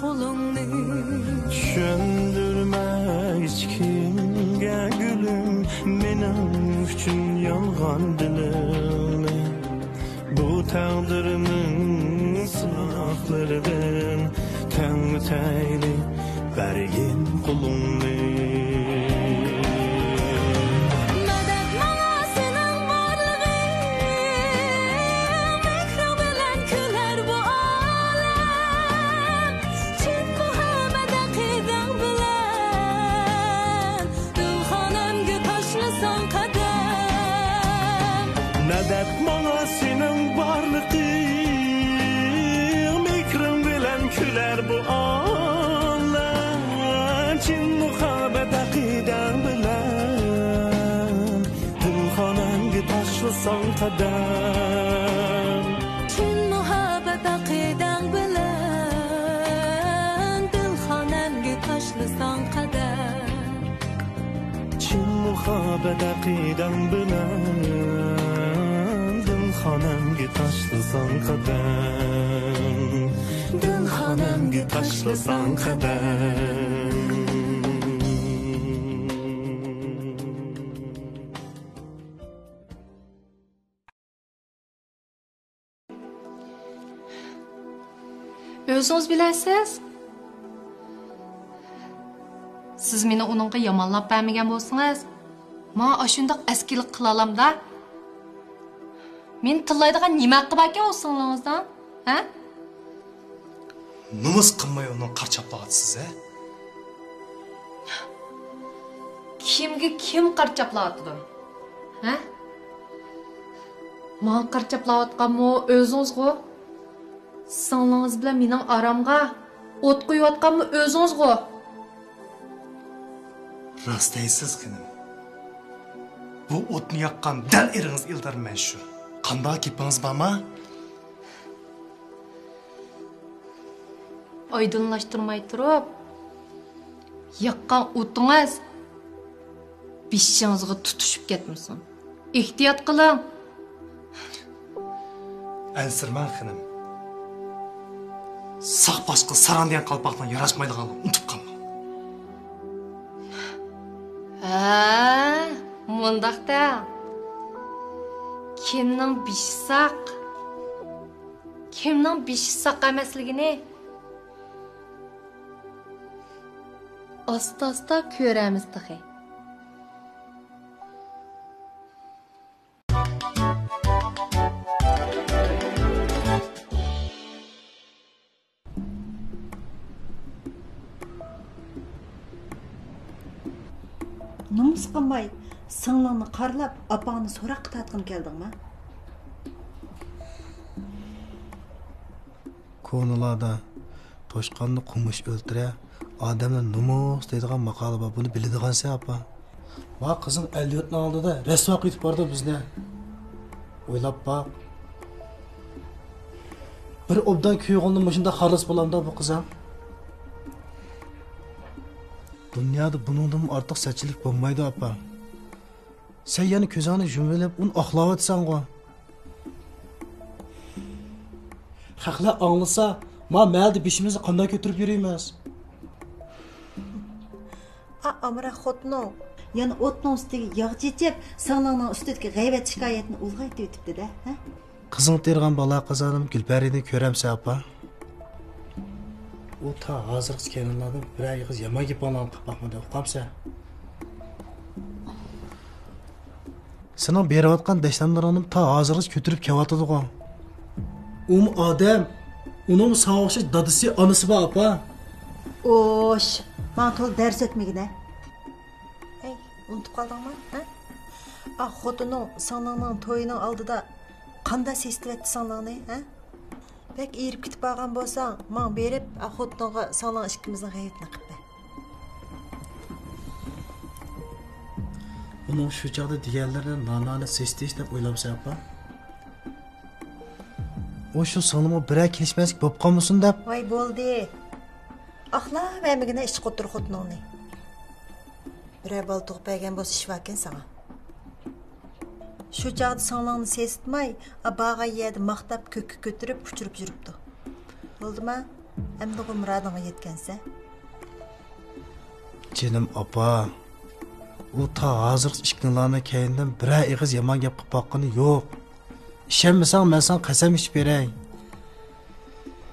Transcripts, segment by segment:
qo'lingni tushundirma hech kimga gülüm mening uchun yolg'on dilimni bu taqdirining sinoqlaridan tangtayli bergin qo'lingni Medet bana senin varlığın mikrim bilen küler bu ağlar Çin muhabbet akiden bilen Dilhanangi taşlısan kadar Çin muhabbet akiden bilen Dilhanangi taşlısan kadar Çin muhabbet akiden bilen Dilhanamga tashlasan qadam Dilhanamga tashlasan qadam Özünüz biləsiz? Siz meni onunğa yamanlab bermegen bolsanız, ma aşundaq əskilik qılalamda. Men tillaydigan nima haqqi barkan o'zingizdan? Ha? Nomus qilmay uni qarchaplag'isiz, ha? Kimga kim qarchaplag'atdi? Ha? Men qarchaplayotganmi o'zingiz-ku? Singlingiz bilan mening aramga o't qo'yayotganmi o'zingiz-ku? Rost deysiz qinim. Bu o'tni yoqqan dal eringiz Ildarman shu. Qanday gapingiz bormi? Aydınlaştırmay turib, yaqqan o'tingiz beshingizga tutishib ketmasin. Ehtiyot qiling. Ansirman qinim. Saq boshqa sarandiyan qalpoqdan yarashmaydiganini unutib qolmang. Mundaqda. Kimning beshi saq, kimning beshi saq emasligini asta-asta ko'ramiz taxi. Nomus qilmay, singlimni qarlab, opangni so'roq tatqin keldingmi? Konularda toshqonni qumush o'ltira, odamni nomus deydigan maqoli bor. Buni biladigansan, apa. Va qizing Elliotning oldida rasvo qilib bordi bizni. O'ylab baq. Bir obdan kuyog'ini mashunda xalos bo'lamda bu qizim. Dunyoda buningdan ortiq sachilik bo'lmaydi, apa. Sen yana ko'zingni yumilib, uni oqlayotsan-ku. Haqlar anglasa, ma mayli beshimizni qanday ko'tarib yuraymiz? Amra xotno, yana o'tning ustiga yog' chechib, singlimning ustidagi g'aybat shikoyatini ulg'aytib o'tibdi-da, ha? Qizing tergan bola qizonim Gulparini ko'ramsan, apa. U ta hozirgi kelinlardan bir aygiz yomon gaplarni qilmoqmidi, uqamsan. Sening berayotgan dashtamlaringni ta hozirgi ko'tarib kelyotdi-ku. Odam, uning savoqchi dadisi, onasi bor, apa. Oş, men to'l dars o'tmagida. Ey, unutib qoldingmi, ha? Xotining singlimning to'yining oldida qanday sestivətdi singlimni, ha? Bek erib ketib qolgan bo'lsang, men berib, xotiningga singling ikkimizning g'ayatini qilib. Bunun şu çağda diğerlerine nanane sesleyiş deb o'ylamsan, apa. O şu sanımı birə kelişmezlik bo'lib qolmasin deb. Voy bo'ldi. Axla məmigine iş qotur xotiningni. Birə bal to'qpaygan bo'lsa ish vakan sana. Şu çağda sanglingni sesitmay, bağa yerda maqtab ko'kka ko'tirib uchirib yuribdi. Bo'ldimi? Әмді ғой мұрадыңа еткенсе. Canım apa. O ta hazır işkinlarına keyinden birer iğiz yaman gap qilib baqqani yo'q. İşenmesen men sana qasam ichib beray.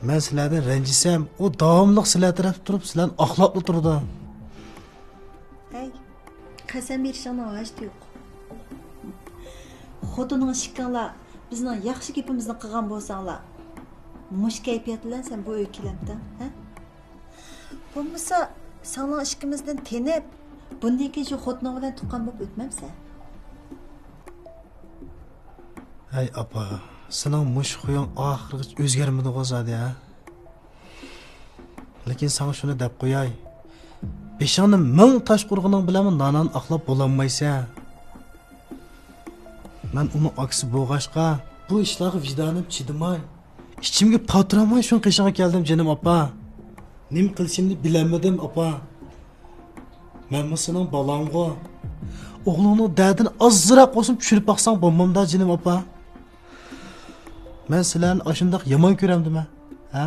Men sizlardan ranjisam, o davomli sizlar taraf turib, sizlarni axloqli turdi. Hey, qasam berishingni hojati yo'q. Xotining ishqinglar bizning yaxshi gapimizni qilgan bo'lsanglar, mush kayfiyat bilan sen bu uyga kelamsan, ha? Bo'lmasa, sening ishqimizdan tenib, bundan keyin shu xotining bilan tuqqan bo'lib o'tmamsan. Hey apa, sening mush xuyong oxirgacha o'zgarmadi qo'zadi ha. Lekin sana shuni deb qo'yay. Beshingni ming tosh qurg'ining bilan nanan aqlab bo'lolmaysan. Men uni aksi bo'g'ashqa, bu ishlarga vicdonim chidamay, ichimga patramay shun qishig'a keldim jinim apa. Nim qilishimni bilamadim apa. Men sening balang'o. O'g'lingning dardini azroq olsun tushirib baqsang bo'lmamda jinim apa. Men sizlarni ashundaq yomon ko'ramdimi? Ha?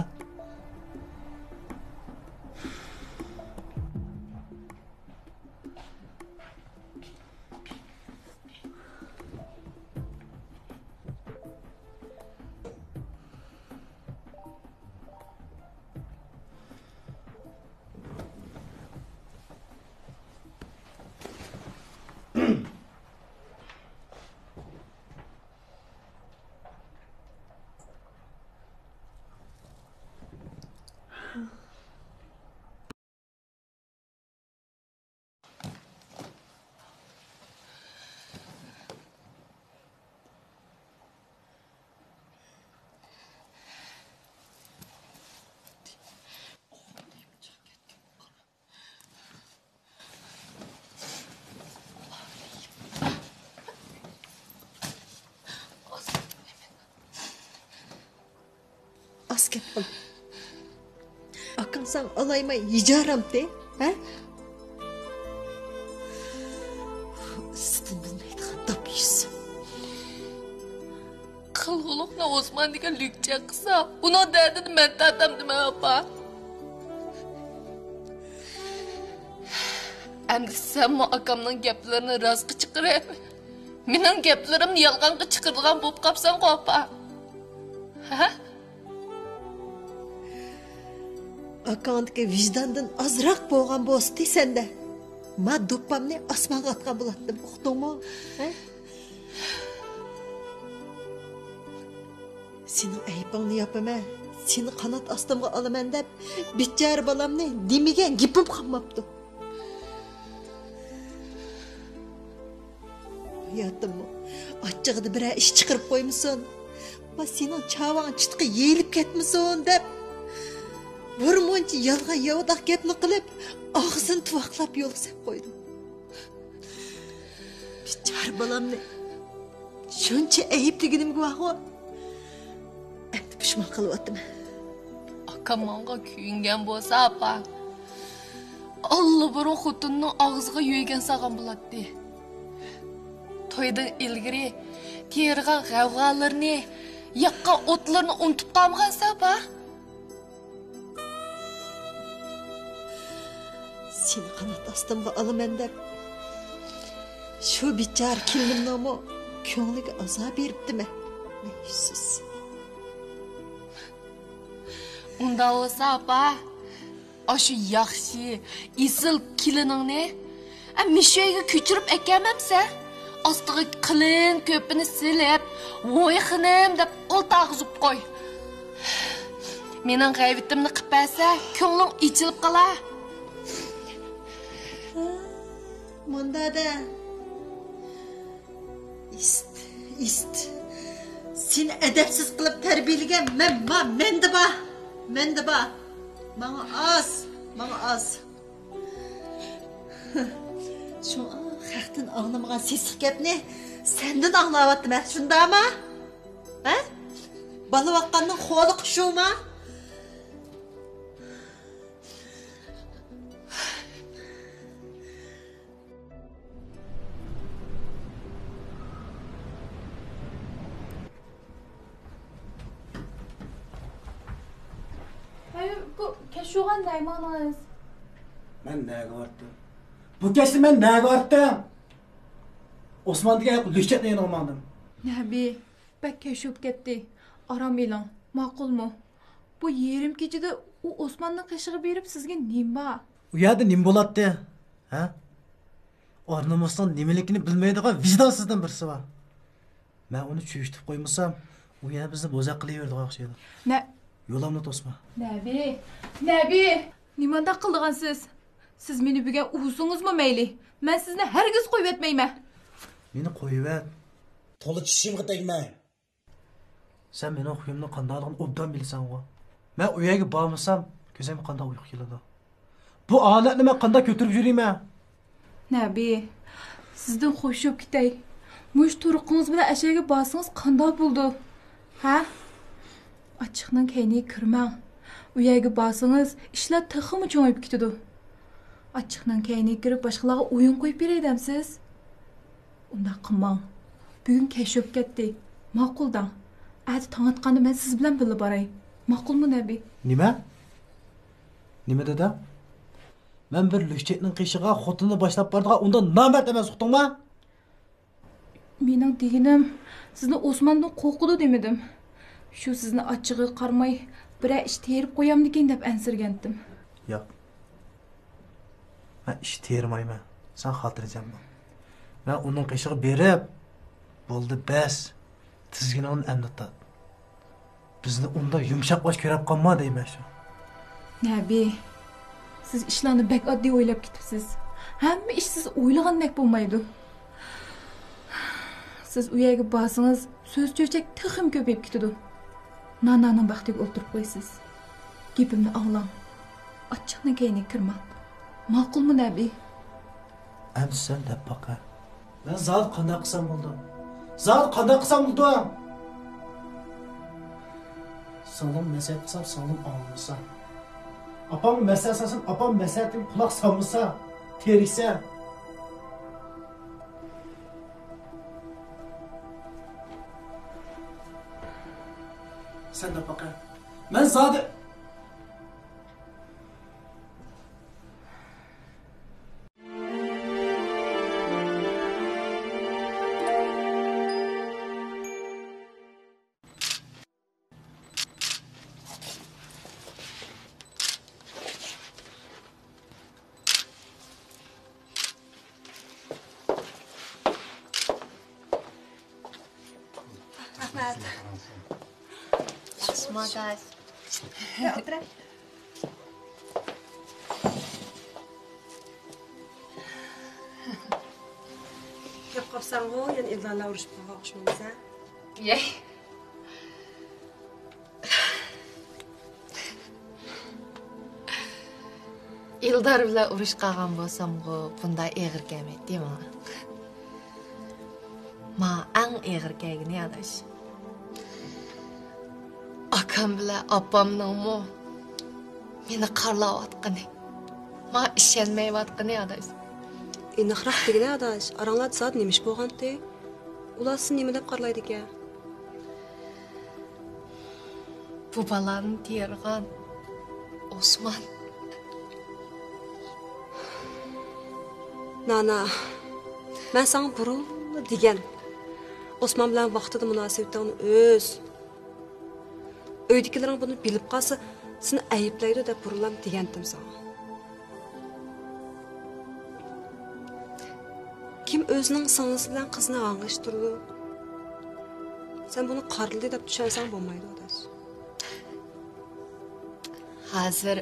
Asket ol. Akın sen alaymay yicaram de, ha? Sizden bilmeydi dap yüzsün. Qilg'uluqni Osman degan lükçe qilsa, uning dardini men tatamdimi apa? Endi sen mu akamning gaplarini rostga chiqarib, mening gaplarimni yolg'onga chiqargan bo'lib qolsan apa? Ha? Akandaki vicdandan azrak boğan boğaz deysen de. Ma doppamni asmağa atkan bulattım. Uqdun mu? Senin ayıpını yapama. Seni kanat astımga alaman dep. Bitcar balamni demigen gipim kalmaptı. Hayatım mı? Açıqda bir iş çıkarıp koymuşsun. Ma senin çavan çıtkı yeyilip ketmişsin dep. Vurmunca yalğan yavudaq gapni qilib, og'zini tuvaqlab yo'lsab qo'ydim. Bichar bolamni shuncha ayibligim guvohi. Endi pushmon qilyaptim. Akam menga kuyingan bo'lsa apa. Allı burun xotinning og'ziga yo'ygan saqan bo'ladi. To'ydan ilgari tergan g'avg'alarni, yaqqan o'tlarni unutib qolgansa apa. Seni kanat astımga alımen dep. Şu bichar kelinimni ama ko'ngliga azob beribdi mi? Ne yüzsüz. Unda olsa apa, aşı yaxshi, isil keliningni mishoyga ko'chirib ekamamsa, ostiga qilin ko'pini silib, "Voy xinim" deb o'ltag'izib qo'y. Mening g'aybitimni qilib bersa, ko'nglim ichilib qolar. Munda da ist. Seni edepsiz kılıp terbiyeligen men de ba. Bana az. Şu xaqtin ağlamagan seslik gapni senden ağlayattım ha, şunda mı? Ha? Balı vaqqanның xo'li quşuma? Bu keşuğan neymanız? Ben neye vardım? Bu kesti ben neye vardım? Osman diye lüşçet neyin olmadım. Nabi, bek keşup gitti. Aram elan, makul mu? Bu yerim gecede o Osman'ın kaşığı berip sizge nim ba? U yerda nim bo'latdi? Ha? Ornamasdan nimelikini bilmaydigan vijdonsizdan birisi bor. Men uni cho'yishtirib qo'ymasam, u yana bizni bo'zaq qilaverdi o'xshaydi. Ne? Yo'lamni to'sma. Nabi, nimanda qildigan siz? Siz meni bugun uğusunuzmu meyli? Men sizni hergiz qo'yib etmayman. Meni qo'yib to'la tishimga tegma. Sen meni xuyimni qandayligini obdan bilsan o. Men u yerga bormasam, ko'zimga qanday uyqu keladi. Bu olatni men qanday ko'tarib yurayman? Nabi, sizdan xo'shib ketay. Mush turqingiz bilan ashaga borsangiz qanday bo'ldi? Ha? Ochiqning kayniga kirmang. U yerga borsangiz ishlar taximi cho'ngib ketadi. Ochiqning kayniga kirib boshqalarga o'yin qo'yib berayapsiz. Unda qilmang. Bugun kashib ketdi. Ma'quldan. Ati tong'atqanda men siz bilan birga boray. Ma'qulmi Nabi? Nima? Nima dedi? Men bir lüşchetning qishig'a xotinni boshlab bordigan unda nomard emas uqdingmi? Mening deganim sizni Osmondan qo'rqidi demedim. Shu sizni ochig'i qarmay bir ish terib qo'yamdikin deb ansirgandim. Yo'q. Men ish termayman. Sen xotirjam bo'l. Men uning qishig'i berib bo'ldi bas. Tizginini amnatad. Bizni unda yumshoq bosh ko'rib qolma deyman shu. Nabi, siz ishlarni bek oddiy o'ylab ketibsiz. Hamma ish siz o'ylagandek bo'lmaydi. Siz u yerga borsangiz, so'z cho'chak tixim ko'payib ketadi. Nananing baxtiga o'tirib qo'ysiz. Gapimni anglang. Ochiqning kayniga kirmang. Ma'qulmi Nabi? Am sen deb baqa. Men zal qanday qilsam bo'ldi? Zal qanday qilsam bo'ldi? Salom nasihat qilsam salom olmasa. Apam maslahatin, apam maslahatin quloq solmasa, teriksa. Sen de baqa. Men zodi Yaxshi, Ya, o'tiray. Gap qopsan-ku, yana Eldorlar urushib qolmoqchimiz, ha? Yey. Eldor bilan urush qilgan bo'lsam-ku, bunday eg'ir kelmaydi, menga. Ma ang eg'ir kelgini adash. Akam bilan opamningmi meni qarlayotgani. Ma ishonmayotgani adash. Naqraq degani adash, aranglar soat nemish bo'lgandi? Ular sizni nima deb qarlaydi ekan? Bu balani tergan Osman. Nana, men sana burun degan. Osman bilan vaqtida munosabatlarni o'z. Uydagilaring buni bilib qolsa, seni ayiblaydi deb burilib degandim sana. Kim o'zining singlisi bilan qizni g'ang'ishtirdi? Sen buni qarlidi deb tushunsang bo'lmaydi adash. Hozir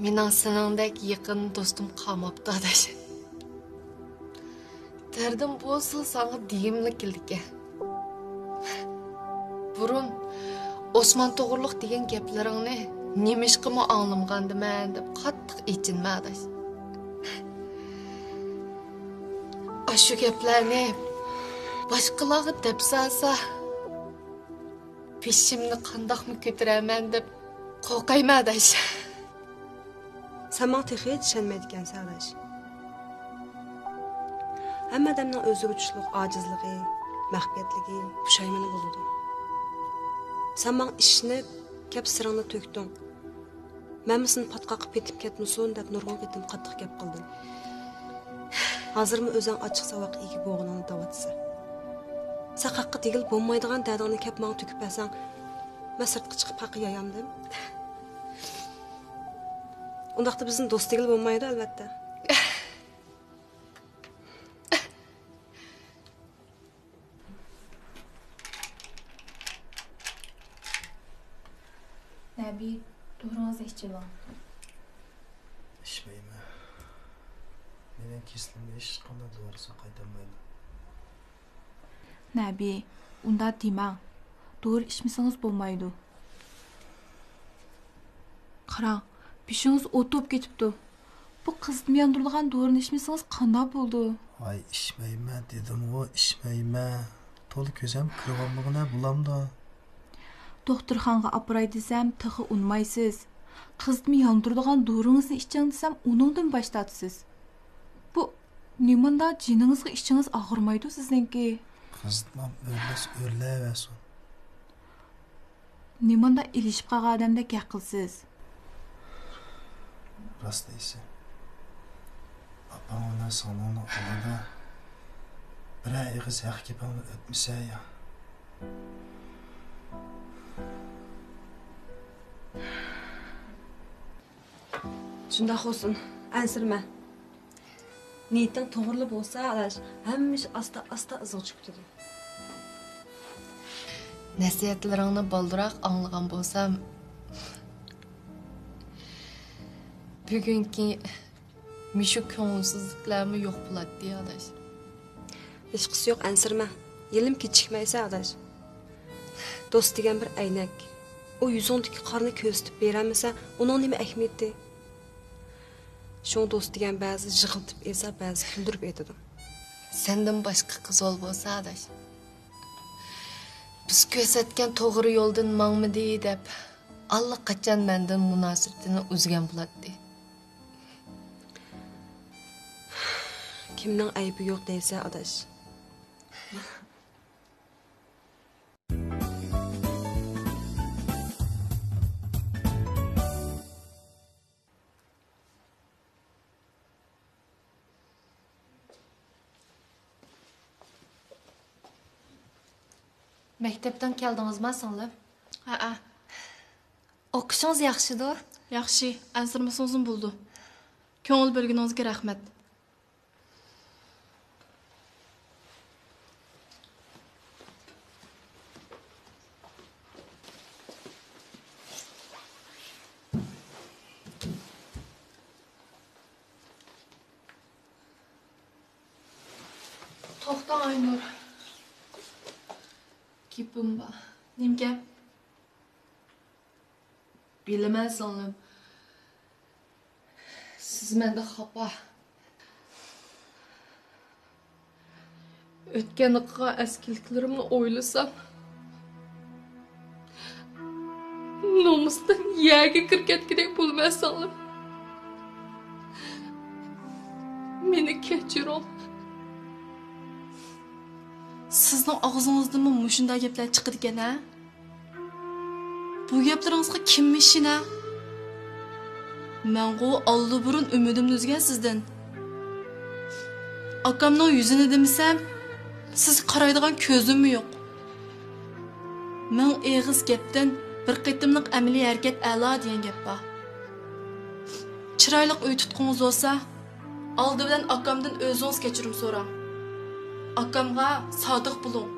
mening seningdek yaqin do'stim qolmabdi adash. Derdim bo'lsa sana deyimli keldi. Burun Osman to'g'riliq degan gaplaringni nemishqimi anglamgandiman deb qattiq ichinma adash. Shu gaplarni boshqalarga deb salsa, peshimni qandoqmi ko'tiraman deb qo'rqayman adash. Sen bana texi ishonmaydigansan adash. Hamma odamning o'ziga tushliq ojizligi, mahfiyatligi, pushaymoni bo'ladi. Sen bana ishni, kep sırangni töktün. Məmsin patqaqıb petib ketmisun deb nurg'un ketim qattiq gap qildim. Hozirmi o'zing ochiq savoq egi bo'g'inini davatsa. Sen haqqi tegil bo'lmaydigan dadingni kep manga to'kib bersang, men sirtqa chiqib haqqi yayamdim. Undaqda bizning do'st tegil bo'lmaydi albatta. Nabi, doğrunuzu içilim. İçmeyme. Menen keslimde hech qanday doğrusu qaytarmaydi. Nabi, unda demang. Doğru içmisangiz bo'lmaydi. Qarang, beshingiz o'tib ketibdi. Bu qizni yondirilgan doğruni içmisangiz qanday bo'ldi? Ay içmeyme dedim o, içmeyme. To'liq ko'zim kirganligina bulamda. Doktorxonga apray desam, tig'i unmaysiz. Qizni yondiradigan doğrunuzni iching desam, uningdan boshlatsiz. Bu nimanda jiningizga ichingiz og'irmaydi sizningki? Qizdim o'rlayversin. Nimanda ilishib qolgan odamdek gaqilsiz. Rost deysan. Apam ona sonini oladi. Bir ig'iz haq gapimni o'tmasa ya. Shundoq olsun, ansirma. Niyeting to'g'ri bo'lsa, alash, hammish asta izg'i chiqibdi. Nasihatlaringni boldiroq anglagan bo'lsam, bugungi mishu ko'ngilsizliklarmi yo'q bo'ladi, alash. Hech qisi yo'q, ansirma. Yelim kechikmaysa, alash. Do'st degan bir aynak. O yuzingdagi qorni ko'rsatib beramasa, uning nima ahamiyati? Şun dost degan ba'zi jig'iltib esa, ba'zi kuldirib etadi. Sendan boshqa qiz bo'lsa, adash. Biz ko'rsatgan to'g'ri yo'ldan mangmidi deb, allaqachon mendan munosabatini uzgan bo'ladi. Kimning aybi yo'q deysa, adash. Maktabdan keldingizmi, singlim? Ha. O'qishingiz yaxshidir? Yaxshi, ansirmasingizmi bo'ldi. Ko'ngil bo'lganingizga rahmat. To'xta, Aynur. Gapim bor. Nim gap? Bilaman, singlim. Siz menda xafa. O'tganiga askilliklarimni o'ylasam, nomusdan yaga kirgandek bo'lmas, singlim. Meni kechiring. Sizning og'zingizdan mushunday gaplar chiqadi ekan-a? Bu gaplaringizga kim ishina? Men-ku oldi-burun umidimni uzgan sizdan. Akamning yuzini demisam, siz qaraydigan ko'zimmi yo'q? Men eg'iz gapdan bir qitimliq amaliy harakat a'lo degan gap bor. Chiroyli uy tutqingiz bo'lsa, oldi bilan akamdan o'zingiz kechirim so'rang. Akamga sodiq bo'ling.